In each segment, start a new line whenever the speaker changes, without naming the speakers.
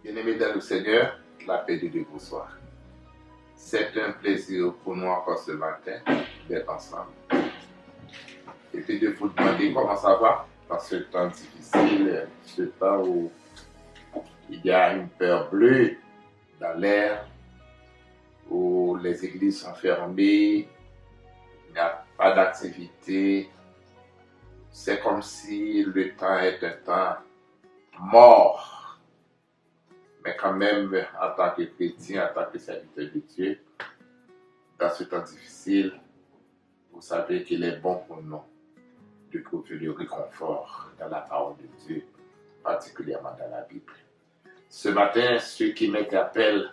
Bien-aimés dans le Seigneur, la paix de Dieu vous soit. C'est un plaisir pour nous encore ce matin d'être ensemble. Et puis de vous demander comment ça va dans ce temps difficile, ce temps où il y a une peur bleue dans l'air, où les églises sont fermées, il n'y a pas d'activité. C'est comme si le temps est un temps mort. Mais quand même, en tant que chrétien, en tant que serviteur de Dieu, dans ce temps difficile, vous savez qu'il est bon pour nous de trouver le réconfort dans la parole de Dieu, particulièrement dans la Bible. Ce matin, ce qui m'interpelle,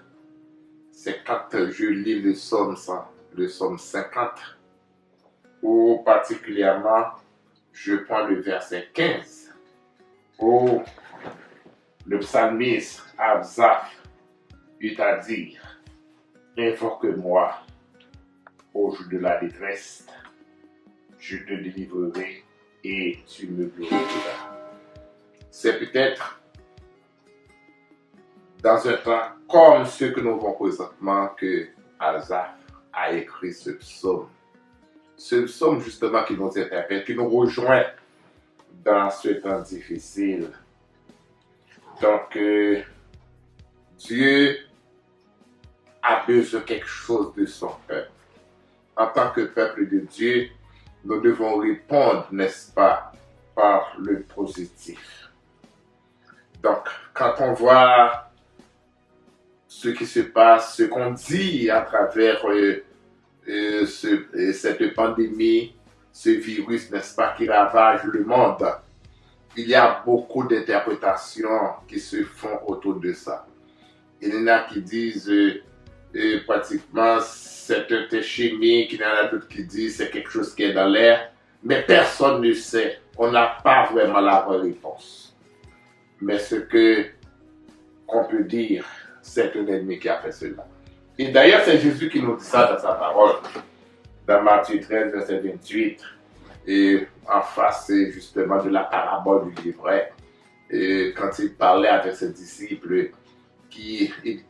c'est quand je lis le psaume 50, où particulièrement, je prends le verset 15, où le psalmiste Asaph eut à dire: invoque-moi au jour de la détresse, je te délivrerai et tu me glorifieras. C'est peut-être dans un temps comme ce que nous voyons présentement que Asaph a écrit ce psaume. Ce psaume justement qui nous interpelle, qui nous rejoint dans ce temps difficile. Donc, Dieu a besoin de quelque chose de son peuple. En tant que peuple de Dieu, nous devons répondre, n'est-ce pas, par le positif. Donc, quand on voit ce qui se passe, ce qu'on dit à travers cette pandémie, ce virus, n'est-ce pas, qui ravage le monde, il y a beaucoup d'interprétations qui se font autour de ça. Il y en a qui disent pratiquement c'est un test chimique, il y en a d'autres qui disent c'est quelque chose qui est dans l'air, mais personne ne sait. On n'a pas vraiment la vraie réponse. Mais ce qu'on peut dire, c'est un ennemi qui a fait cela. Et d'ailleurs, c'est Jésus qui nous dit ça dans sa parole, dans Matthieu 13, verset 28. Et en face justement de la parabole du livret, quand il parlait avec ses disciples,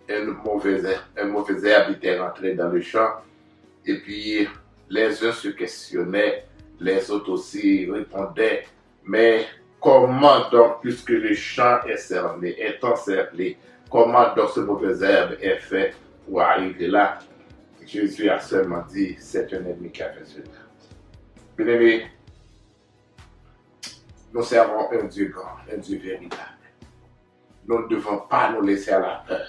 un mauvais herbe était rentré dans le champ, et puis les uns se questionnaient, les autres aussi répondaient, mais comment donc, puisque le champ est encerclé, comment donc ce mauvais herbe est fait pour arriver là? Jésus a seulement dit, c'est un ennemi qui a fait cela. Bien-aimés, nous servons un Dieu grand, un Dieu véritable. Nous ne devons pas nous laisser à la peur.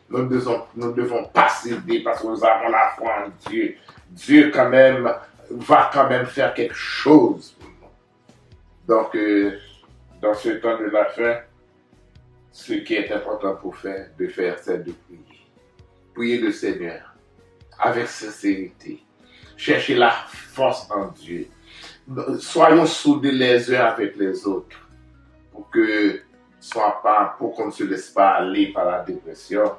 Nous ne devons pas céder parce que nous avons la foi en Dieu. Dieu va quand même faire quelque chose pour nous. Donc, dans ce temps de la fin, ce qui est important pour faire, c'est de prier. Prier le Seigneur avec sincérité. Chercher la force en Dieu. Soyons soudés les uns avec les autres pour qu'on ne se laisse pas aller par la dépression,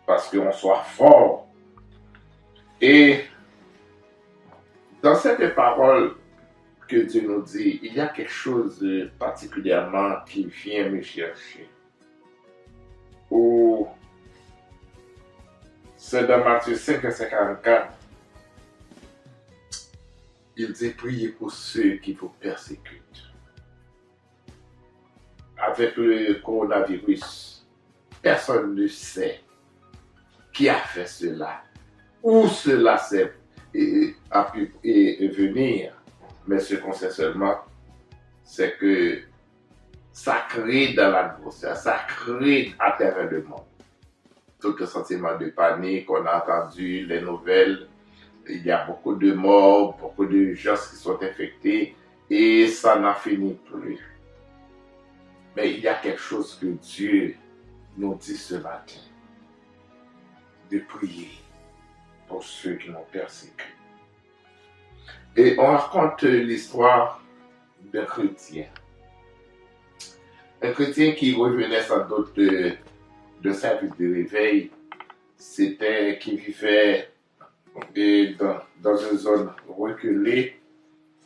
parce qu'on soit fort. Et dans cette parole que Dieu nous dit, il y a quelque chose particulièrement qui vient me chercher. C'est dans Matthieu 5, verset 44. Il dit: priez pour ceux qui vous persécutent. Avec le coronavirus, personne ne sait qui a fait cela, où cela a pu venir. Mais ce qu'on sait seulement, c'est que ça crée dans l'atmosphère, ça crée à travers le monde. Tout le sentiment de panique, on a entendu les nouvelles. Il y a beaucoup de morts, beaucoup de gens qui sont infectés et ça n'en finit plus. Mais il y a quelque chose que Dieu nous dit ce matin, de prier pour ceux qui nous persécutent. Et on raconte l'histoire d'un chrétien. Un chrétien qui revenait sans doute de service de réveil, qui vivait dans une zone reculée,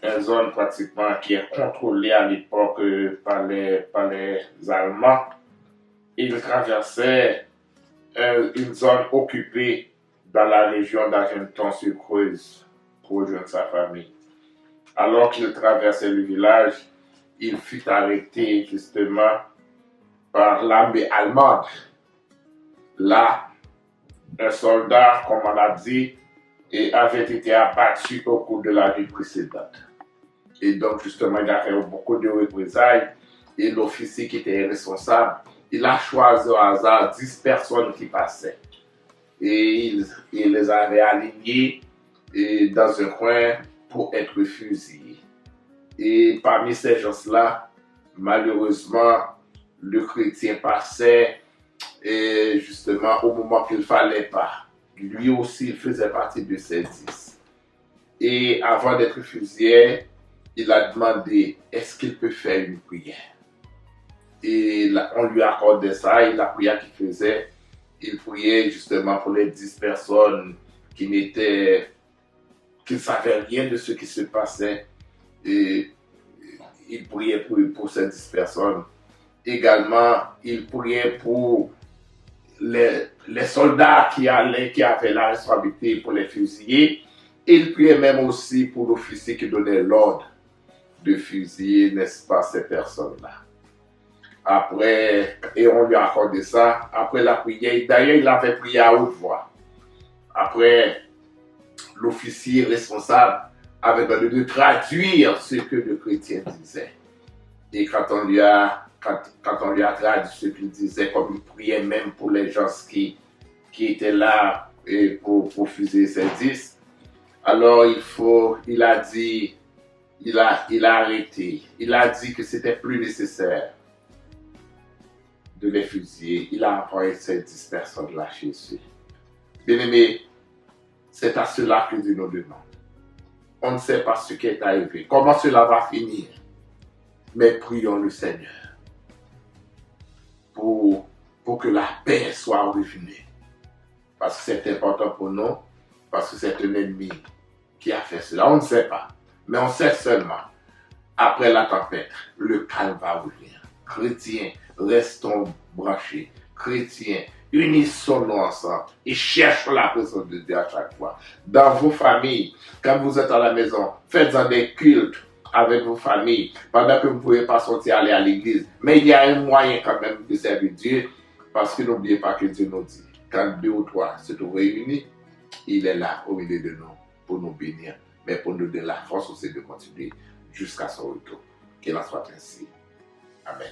une zone pratiquement qui est contrôlée à l'époque par les Allemands. il traversait une zone occupée dans la région d'Argenton-sur-Creuse pour rejoindre sa famille. Alors qu'il traversait le village, il fut arrêté justement par l'armée allemande. Là, un soldat, comme on l'a dit, avait été abattu au cours de la nuit précédente. Et donc, justement, il a fait beaucoup de représailles. Et l'officier qui était responsable, il a choisi au hasard 10 personnes qui passaient. Et il les avait alignées dans un coin pour être fusillés. Et parmi ces gens-là, malheureusement, le chrétien passait et justement au moment qu'il ne fallait pas. Lui aussi, il faisait partie de ces 10. Et avant d'être fusillé, il a demandé, est-ce qu'il peut faire une prière? Et on lui accordait ça, et la prière qu'il faisait, il priait justement pour les 10 personnes qui ne savaient rien de ce qui se passait. Et il priait pour ces 10 personnes. Également, il priait pour les soldats qui avaient la responsabilité pour les fusiller. Il priait même aussi pour l'officier qui donnait l'ordre de fusiller, n'est-ce pas, ces personnes-là. Après, et on lui a accordé ça, après la prière, d'ailleurs il avait prié à haute voix. Après, l'officier responsable avait demandé de traduire ce que le chrétien disait. Et quand on lui a traduit ce qu'il disait, comme il priait même pour les gens qui étaient là pour fusiller ces 10, alors il a arrêté. Il a dit que c'était plus nécessaire de les fusiller. Il a envoyé ces 10 personnes-là chez eux. Bien-aimés, c'est à cela que Dieu nous demande. On ne sait pas ce qui est arrivé, comment cela va finir. Mais prions le Seigneur pour que la paix soit revenue. Parce que c'est important pour nous, parce que c'est un ennemi qui a fait cela. On ne sait pas, mais on sait seulement, après la tempête, le calme va revenir. Chrétiens, restons branchés. Chrétiens, unissons-nous ensemble et cherchons la présence de Dieu à chaque fois. Dans vos familles, quand vous êtes à la maison, faites-en des cultes avec vos familles, pendant que vous ne pouvez pas sortir aller à l'église. Mais il y a un moyen quand même de servir Dieu, parce que n'oubliez pas que Dieu nous dit, quand 2 ou 3 se trouvent réunis, il est là au milieu de nous pour nous bénir, mais pour nous donner la force aussi de continuer jusqu'à son retour. Qu'il en soit ainsi. Amen.